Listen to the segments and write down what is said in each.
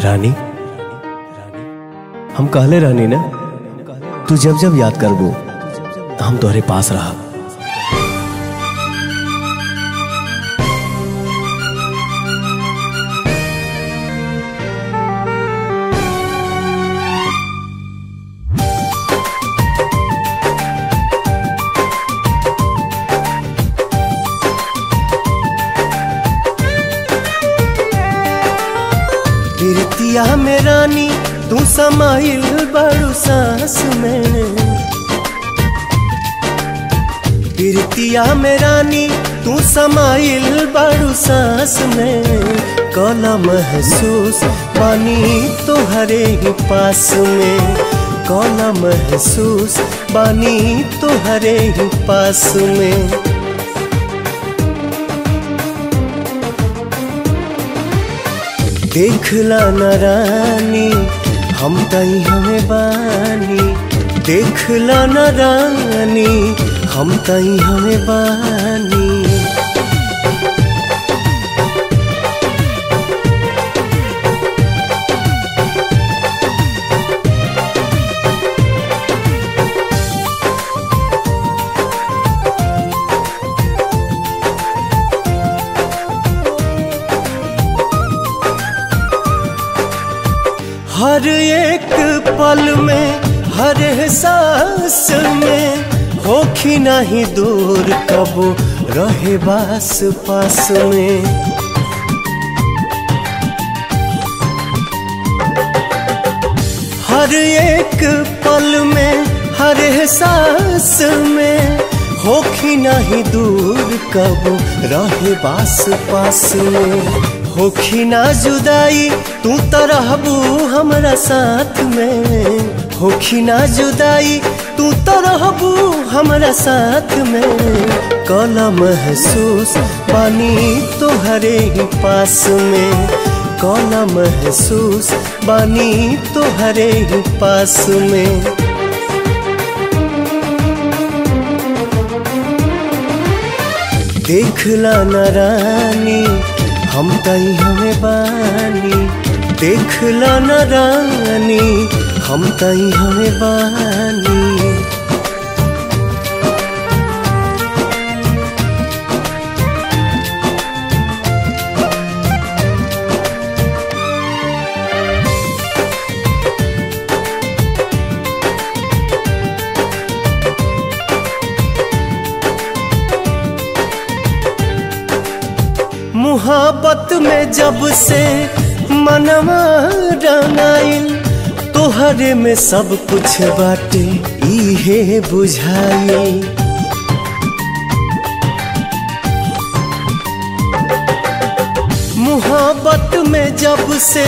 रानी हम कहले रहनी ना, तू जब जब याद करबो हम तोहरे पास रहा। गिरतिया में रानी तू समाइल बड़ू सांस में, गिरतिया में रानी तू समाइल बड़ू सांस में। कला महसूस पानी तोहरे ही पास में, कला महसूस पानी तोहरे ही पास में। देखला न रानी हम तई हमें बानी, देखला न रानी हम तई हमें बानी। हर एक पल में हर सांस में होखी नहीं दूर कबो रहे बास पास में। हर एक पल में हर सांस में होखी नहीं दूर कबो रहे बास पास में। होखी ना जुदाई तू तो रहबू हमरा साथ में, होखी ना जुदाई तू तो रहबू हमरा साथ में। कला महसूस पानी तोहरे ही पास में, कला महसूस पानी तोहरे ही पास में। देखला न रानी हम तई हमें बानी, देखला न रानी हम तई हमें बानी। मोहब्बत में जब से मनवा रंगाइल, तोहरे में सब कुछ बाटे इहे बुझाई। मोहब्बत में जब से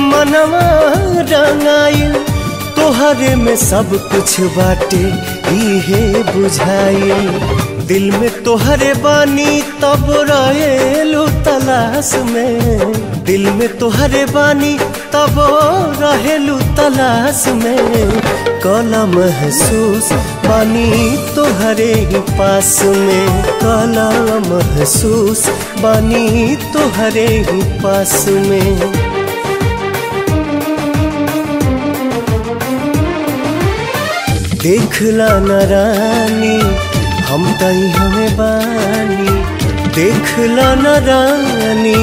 मनवा रंगाइल, तोहरे में सब कुछ बाटे इहे बुझाई। दिल में तोहरे बानी तब रहेलू तलाश में, दिल में तोहरे बानी तब रहेलू तलाश में। कला महसूस बानी तोहरे ही पास में, कला महसूस बानी तोहरे ही पास में। देखला न रानी हम तई हमें बानी, देखला न रानी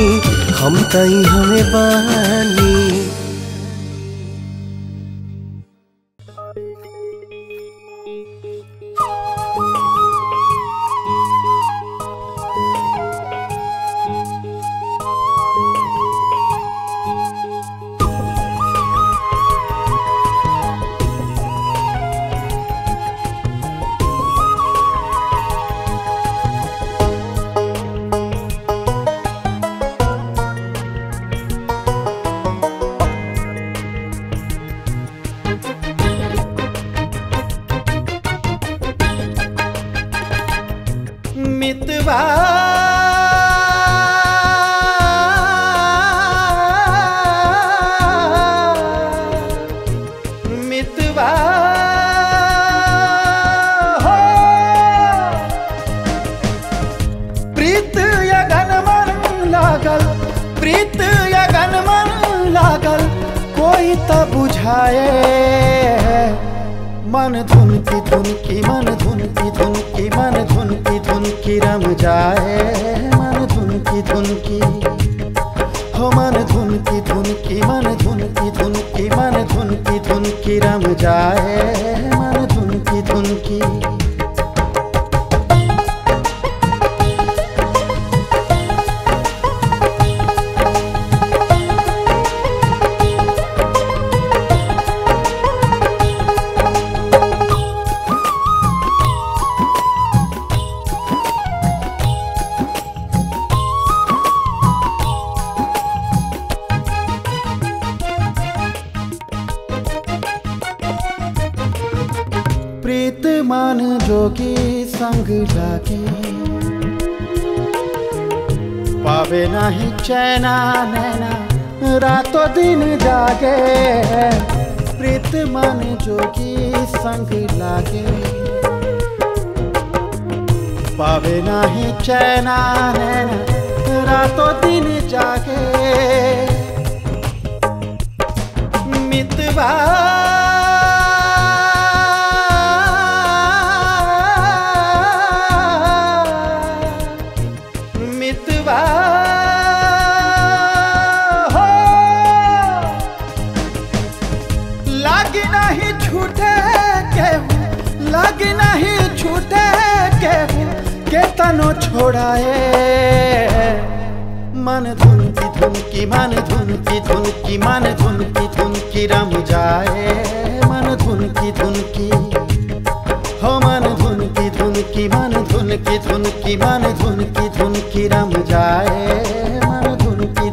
हम तई हमें बानी। समझाए। मन धुन की मन धुन की मन धुन की रम जाए। मन धुन की हो मन धुन की मन धुन की मन धुन की रम जाए। मन धुन की प्रीत मान जोगी संग लागे। पावे नहीं चैना नैना रातों दिन जागे। प्रीत मान जोगी संग लागे। पावे नहीं चैना नैना रातों दिन जागे। मितवा मितवा हो लाग नहीं छूटे केहू, लाग नहीं छूटे केहू के तनो छोड़ाए। मन धुन की मन धुन की मन धुन की रम जाए। मन धुन की हो मन धुन की मन धुन की मन धुन की रम जाए। मन धुन की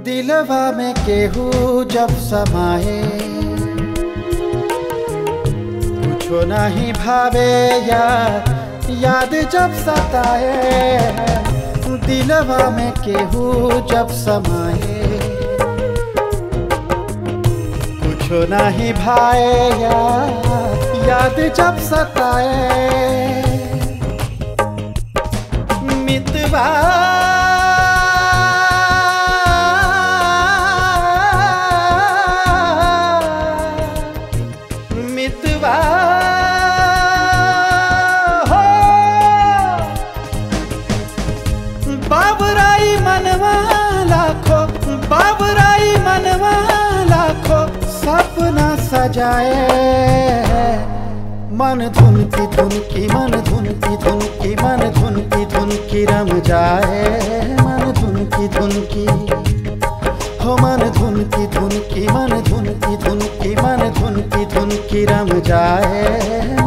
दिलवा में केहू जब समाए। कुछो नहीं भावे याद जब सताए। दिलवा में केहू जब समाए। कुछो नहीं भाए याद जब सताए। मितवा मितवा हो बाबराई मनवा लाखों, बाबराई मनवा लाखों सपना सजाए। मन धुन की मन धुन की मन धुन की रम जाए। मन धुन की हो मन धुन की मन धुन की मन धुन की रम जाए।